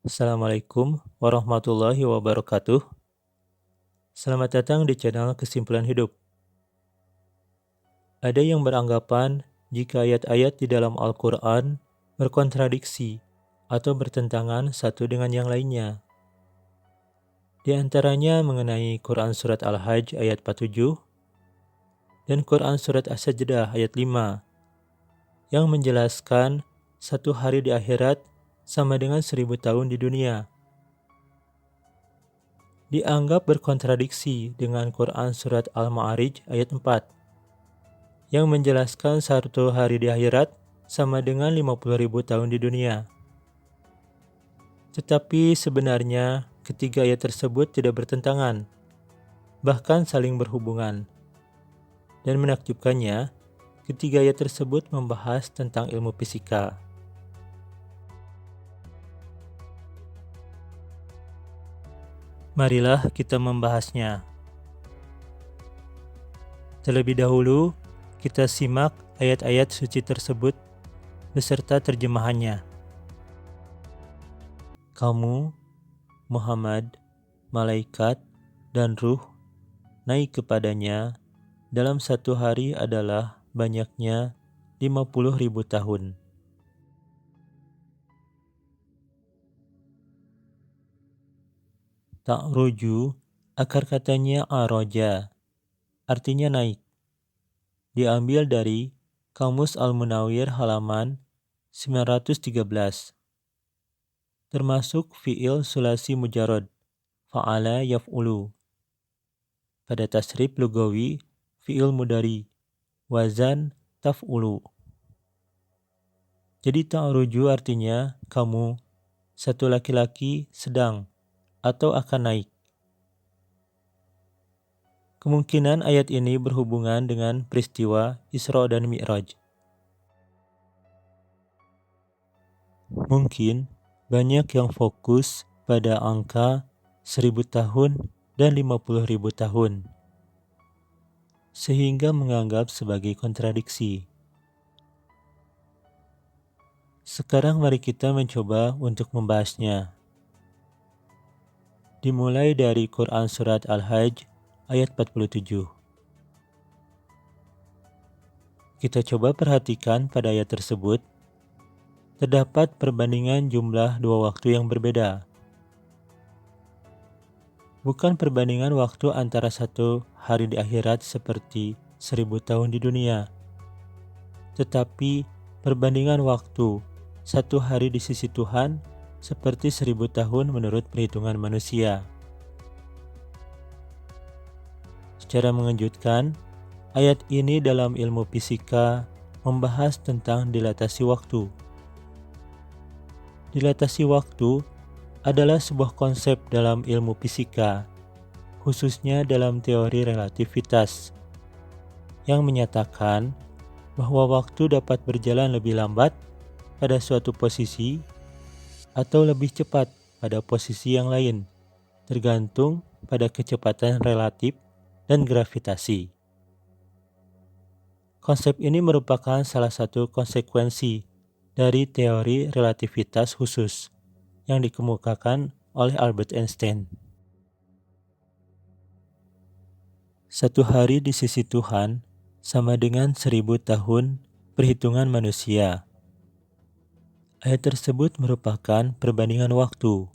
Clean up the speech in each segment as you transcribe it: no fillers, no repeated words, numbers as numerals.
Assalamualaikum warahmatullahi wabarakatuh. Selamat datang di channel Kesimpulan Hidup. Ada yang beranggapan jika ayat-ayat di dalam Al-Quran berkontradiksi atau bertentangan satu dengan yang lainnya. Di antaranya mengenai Quran Surat Al-Hajj ayat 47 dan Quran Surat As-Sajdah ayat 5 yang menjelaskan satu hari di akhirat sama dengan 1000 tahun di dunia. Dianggap berkontradiksi dengan Quran Surat Al-Ma'arij ayat 4 yang menjelaskan satu hari di akhirat sama dengan 50.000 tahun di dunia. Tetapi sebenarnya ketiga ayat tersebut tidak bertentangan, bahkan saling berhubungan. Dan menakjubkannya, ketiga ayat tersebut membahas tentang ilmu fisika. Marilah kita membahasnya. Terlebih dahulu, kita simak ayat-ayat suci tersebut beserta terjemahannya. Kamu, Muhammad, malaikat, dan ruh naik kepadanya dalam satu hari adalah banyaknya 50.000 tahun. Ta'ruju, akar katanya aroja, artinya naik. Diambil dari Kamus Al-Munawwir halaman 913. Termasuk fi'il sulasi mujarad, fa'ala yaf'ulu. Pada tasrif lugawi, fi'il mudari, wazan taf'ulu. Jadi ta'ruju artinya kamu, satu laki-laki sedang atau akan naik. Kemungkinan ayat ini berhubungan dengan peristiwa Isra dan Mi'raj. Mungkin banyak yang fokus pada angka 1000 tahun dan 50.000 tahun, sehingga menganggap sebagai kontradiksi. Sekarang mari kita mencoba untuk membahasnya. Dimulai dari Quran Surat Al-Hajj ayat 47. Kita coba perhatikan pada ayat tersebut. Terdapat perbandingan jumlah dua waktu yang berbeda. Bukan perbandingan waktu antara satu hari di akhirat seperti 1000 tahun di dunia, tetapi perbandingan waktu satu hari di sisi Tuhan seperti 1000 tahun menurut perhitungan manusia. Secara mengejutkan, ayat ini dalam ilmu fisika membahas tentang dilatasi waktu. Dilatasi waktu adalah sebuah konsep dalam ilmu fisika, khususnya dalam teori relativitas, yang menyatakan bahwa waktu dapat berjalan lebih lambat pada suatu posisi atau lebih cepat pada posisi yang lain, tergantung pada kecepatan relatif dan gravitasi. Konsep ini merupakan salah satu konsekuensi dari teori relativitas khusus yang dikemukakan oleh Albert Einstein. Satu hari di sisi Tuhan sama dengan 1000 tahun perhitungan manusia. Ayat tersebut merupakan perbandingan waktu,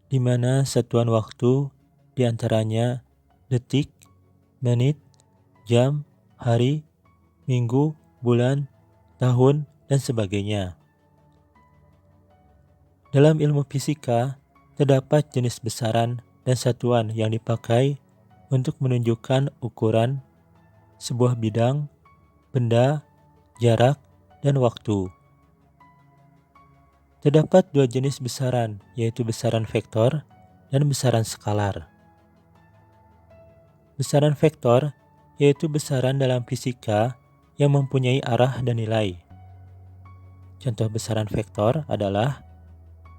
di mana satuan waktu diantaranya detik, menit, jam, hari, minggu, bulan, tahun, dan sebagainya. Dalam ilmu fisika, terdapat jenis besaran dan satuan yang dipakai untuk menunjukkan ukuran sebuah bidang, benda, jarak, dan waktu. Terdapat dua jenis besaran, yaitu besaran vektor dan besaran skalar. Besaran vektor yaitu besaran dalam fisika yang mempunyai arah dan nilai. Contoh besaran vektor adalah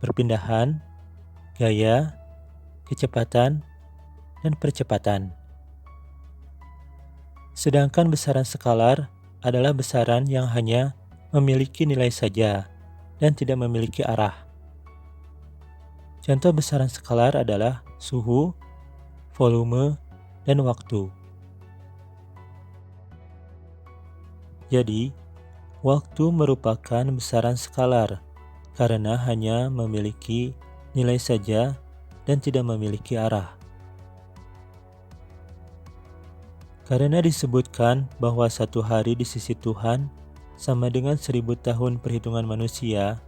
perpindahan, gaya, kecepatan, dan percepatan. Sedangkan besaran skalar adalah besaran yang hanya memiliki nilai saja dan tidak memiliki arah. Contoh besaran skalar adalah suhu, volume, dan waktu. Jadi, waktu merupakan besaran skalar karena hanya memiliki nilai saja dan tidak memiliki arah. Karena disebutkan bahwa satu hari di sisi Tuhan sama dengan 1000 tahun perhitungan manusia,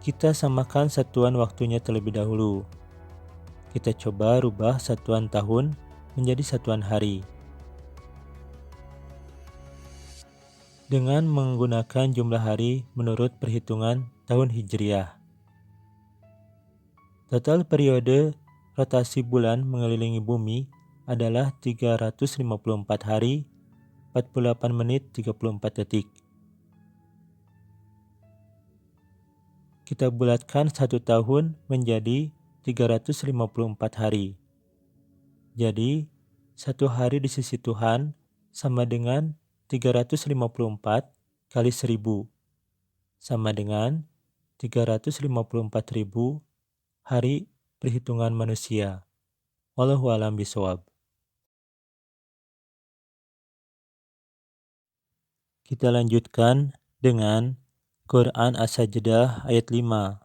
kita samakan satuan waktunya terlebih dahulu. Kita coba rubah satuan tahun menjadi satuan hari dengan menggunakan jumlah hari menurut perhitungan tahun Hijriah. Total periode rotasi bulan mengelilingi bumi adalah 354 hari, 48 menit, 34 detik. Kita bulatkan satu tahun menjadi 354 hari. Jadi, satu hari di sisi Tuhan sama dengan 354 kali 1000, sama dengan 354.000 hari perhitungan manusia. Wallahu a'lam bishawab. Kita lanjutkan dengan Quran As-Sajdah ayat 5.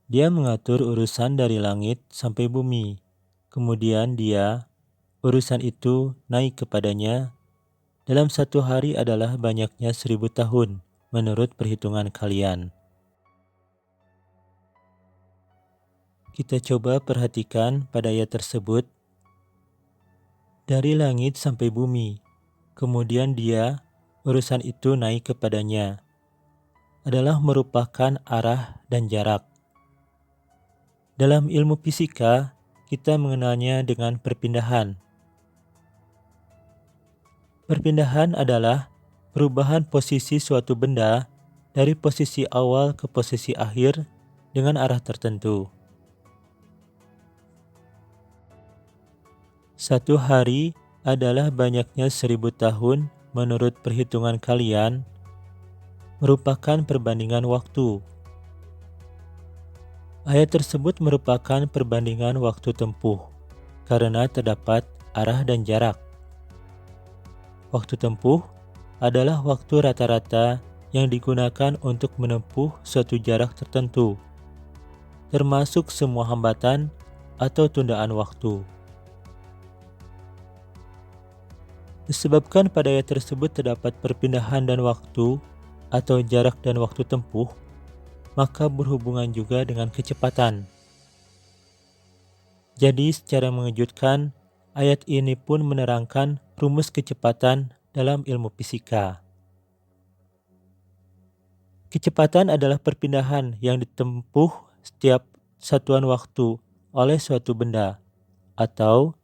Dia mengatur urusan dari langit sampai bumi. Kemudian urusan itu naik kepadanya. Dalam satu hari adalah banyaknya 1000 tahun menurut perhitungan kalian. Kita coba perhatikan pada ayat tersebut. Dari langit sampai bumi. Kemudian urusan itu naik kepadanya, adalah merupakan arah dan jarak. Dalam ilmu fisika, kita mengenalnya dengan perpindahan. Perpindahan adalah perubahan posisi suatu benda dari posisi awal ke posisi akhir dengan arah tertentu. Satu hari adalah banyaknya 1000 tahun menurut perhitungan kalian, merupakan perbandingan waktu. Ayat tersebut merupakan perbandingan waktu tempuh, karena terdapat arah dan jarak. Waktu tempuh adalah waktu rata-rata yang digunakan untuk menempuh suatu jarak tertentu, termasuk semua hambatan atau tundaan waktu. Disebabkan pada ayat tersebut terdapat perpindahan dan waktu atau jarak dan waktu tempuh, maka berhubungan juga dengan kecepatan. Jadi secara mengejutkan, ayat ini pun menerangkan rumus kecepatan dalam ilmu fisika. Kecepatan adalah perpindahan yang ditempuh setiap satuan waktu oleh suatu benda, atau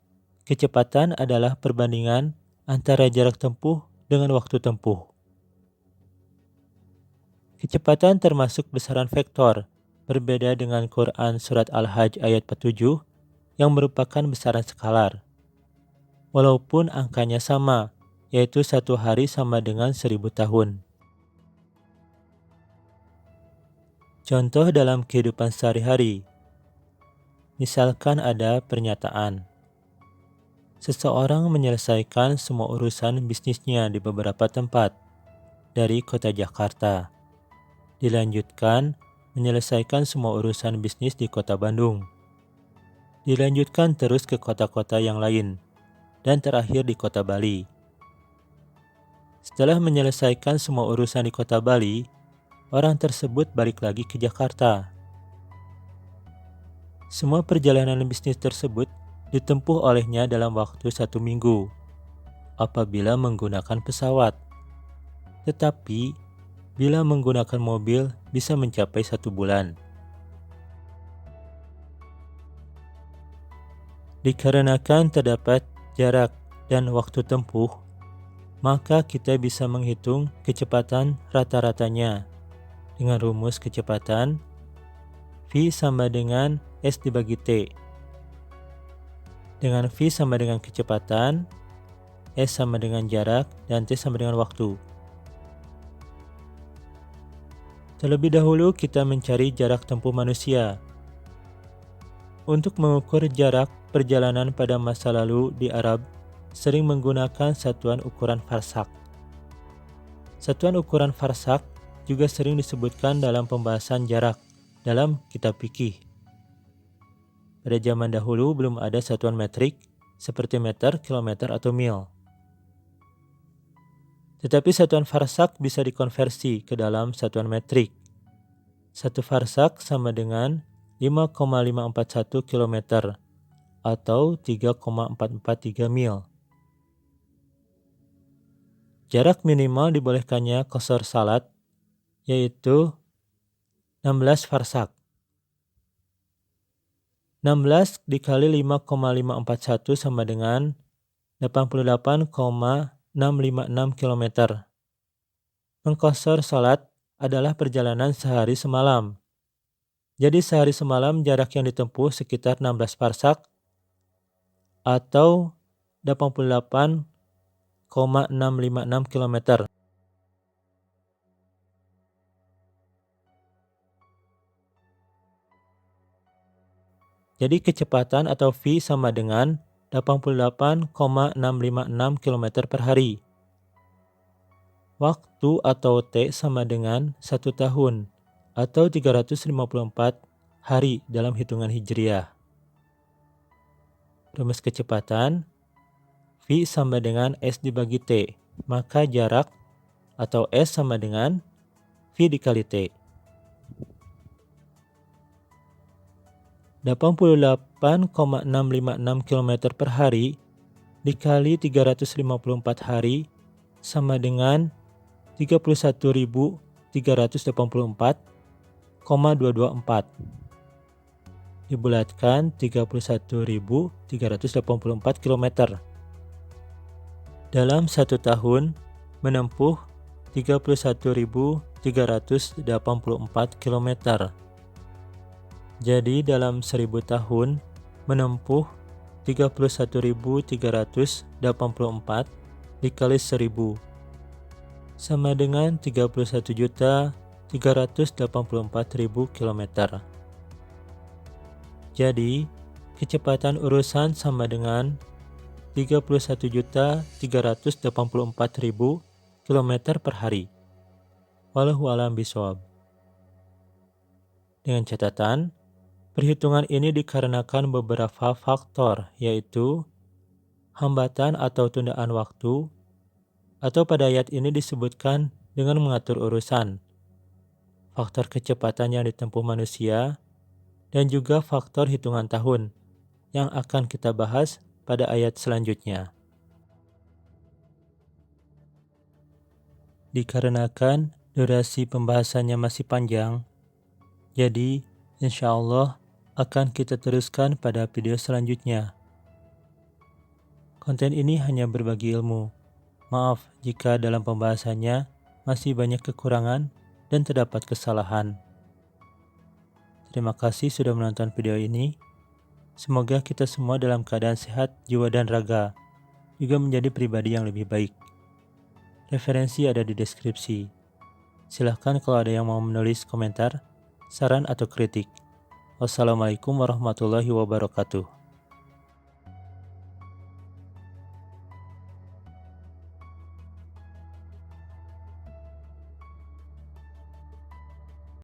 kecepatan adalah perbandingan antara jarak tempuh dengan waktu tempuh. Kecepatan termasuk besaran vektor, berbeda dengan Quran Surat Al-Hajj ayat 47 yang merupakan besaran skalar. Walaupun angkanya sama, yaitu satu hari sama dengan 1000 tahun. Contoh dalam kehidupan sehari-hari. Misalkan ada pernyataan. Seseorang menyelesaikan semua urusan bisnisnya di beberapa tempat dari kota Jakarta. Dilanjutkan menyelesaikan semua urusan bisnis di kota Bandung. Dilanjutkan terus ke kota-kota yang lain, dan terakhir di kota Bali. Setelah menyelesaikan semua urusan di kota Bali, orang tersebut balik lagi ke Jakarta. Semua perjalanan bisnis tersebut ditempuh olehnya dalam waktu 1 minggu apabila menggunakan pesawat. Tetapi bila menggunakan mobil bisa mencapai 1 bulan. Dikarenakan terdapat jarak dan waktu tempuh, maka kita bisa menghitung kecepatan rata-ratanya dengan rumus kecepatan V sama dengan S dibagi T. Dengan V sama dengan kecepatan, S sama dengan jarak, dan T sama dengan waktu. Terlebih dahulu kita mencari jarak tempuh manusia. Untuk mengukur jarak perjalanan pada masa lalu di Arab, sering menggunakan satuan ukuran farsak. Satuan ukuran farsak juga sering disebutkan dalam pembahasan jarak dalam kitab fikih. Pada zaman dahulu belum ada satuan metrik seperti meter, kilometer, atau mil. Tetapi satuan farsak bisa dikonversi ke dalam satuan metrik. Satu farsak sama dengan 5,541 km atau 3,443 mil. Jarak minimal dibolehkannya qasar salat yaitu 16 farsak. 16 dikali 5,541 sama dengan 88,656 km. Mengqasar salat adalah perjalanan sehari semalam. Jadi sehari semalam jarak yang ditempuh sekitar 16 farsak atau 88,656 km. Jadi kecepatan atau V sama dengan 88,656 km per hari. Waktu atau T sama dengan 1 tahun atau 354 hari dalam hitungan Hijriah. Rumus kecepatan, V sama dengan S dibagi T, maka jarak atau S sama dengan V dikali T. 88,656 km per hari dikali 354 hari sama dengan 31.384,224. Dibulatkan 31.384 km. Dalam 1 tahun menempuh 31.384 km. Jadi dalam 1000 tahun menempuh 31.384 dikali 1000 sama dengan 31.384.000 km. Jadi kecepatan urusan sama dengan 31.384.000 km per hari. Wallahu a'lam bishawab. Dengan catatan, perhitungan ini dikarenakan beberapa faktor, yaitu hambatan atau tundaan waktu, atau pada ayat ini disebutkan dengan mengatur urusan, faktor kecepatan yang ditempuh manusia, dan juga faktor hitungan tahun yang akan kita bahas pada ayat selanjutnya. Dikarenakan durasi pembahasannya masih panjang, jadi insya Allah akan kita teruskan pada video selanjutnya. Konten ini hanya berbagi ilmu. Maaf jika dalam pembahasannya masih banyak kekurangan dan terdapat kesalahan. Terima kasih sudah menonton video ini. Semoga kita semua dalam keadaan sehat jiwa dan raga, juga menjadi pribadi yang lebih baik. Referensi ada di deskripsi. Silahkan kalau ada yang mau menulis komentar, saran atau kritik. Wassalamualaikum warahmatullahi wabarakatuh.